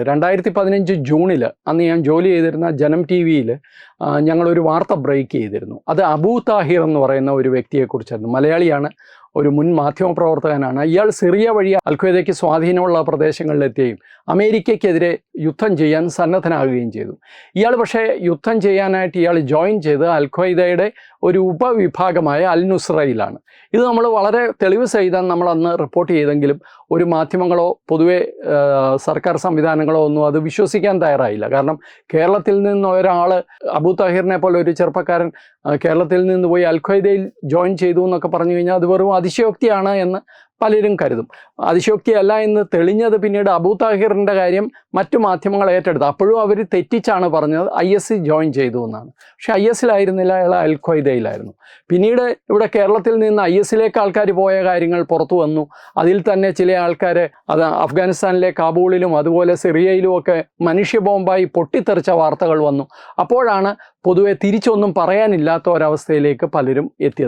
2015 ജൂണിൽ അന്ന് ഞാൻ ജോലി ചെയ്തിരുന്ന ജനം ടി വിയിൽ ഞങ്ങളൊരു വാർത്ത ബ്രേക്ക് ചെയ്തിരുന്നു. അത് അബൂ താഹിർ എന്ന് പറയുന്ന ഒരു വ്യക്തിയെക്കുറിച്ചായിരുന്നു. മലയാളിയാണ്, ഒരു മുൻ മാധ്യമപ്രവർത്തകനാണ്. ഇയാൾ സിറിയ വഴി അൽ-ഖ്വയ്ദയ്ക്ക് സ്വാധീനമുള്ള പ്രദേശങ്ങളിലെത്തുകയും അമേരിക്കയ്ക്കെതിരെ യുദ്ധം ചെയ്യാൻ സന്നദ്ധനാകുകയും ചെയ്തു. ഇയാൾ പക്ഷേ യുദ്ധം ചെയ്യാനായിട്ട് ഇയാൾ ജോയിൻ ചെയ്ത് അൽ-ഖ്വയ്ദയുടെ ഒരു ഉപവിഭാഗമായ അൽ നുസ്രയിലാണ്. ഇത് നമ്മൾ വളരെ തെളിവ് സഹിതം നമ്മൾ അന്ന് റിപ്പോർട്ട് ചെയ്തെങ്കിലും ഒരു മാധ്യമങ്ങളോ പൊതുവെ സർക്കാർ സംവിധാനങ്ങളോ ഒന്നും അത് വിശ്വസിക്കാൻ തയ്യാറായില്ല. കാരണം കേരളത്തിൽ നിന്ന് ഒരാൾ അബൂ താഹിറിനെ പോലെ ഒരു ചെറുപ്പക്കാരൻ കേരളത്തിൽ നിന്ന് പോയി അൽ-ഖ്വയ്ദയിൽ ജോയിൻ ചെയ്തു എന്നൊക്കെ പറഞ്ഞു കഴിഞ്ഞാൽ അത് വെറും അതിശയോക്തിയാണ് എന്ന് പലരും കരുതും. അതിശയോക്തിയല്ല എന്ന് തെളിഞ്ഞത് പിന്നീട് അബൂ താഹിറിൻ്റെ കാര്യം മറ്റു മാധ്യമങ്ങൾ ഏറ്റെടുത്തു. അപ്പോഴും അവർ തെറ്റിച്ചാണ് പറഞ്ഞത് IS ജോയിൻ ചെയ്തു എന്നാണ്. പക്ഷേ IS-ലായിരുന്നില്ല, അയാൾ അൽ-ഖ്വയ്ദയിലായിരുന്നു. പിന്നീട് ഇവിടെ കേരളത്തിൽ നിന്ന് IS-ലേക്ക് ആൾക്കാർ പോയ കാര്യങ്ങൾ പുറത്തു വന്നു. അതിൽ തന്നെ ചില ആൾക്കാർ അത് അഫ്ഗാനിസ്ഥാനിലെ കാബൂളിലും അതുപോലെ സിറിയയിലും ഒക്കെ മനുഷ്യ ബോംബായി പൊട്ടിത്തെറിച്ച വാർത്തകൾ വന്നു. അപ്പോഴാണ് പൊതുവെ തിരിച്ചൊന്നും പറയാനില്ലാത്ത ഒരവസ്ഥയിലേക്ക് പലരും എത്തിയത്.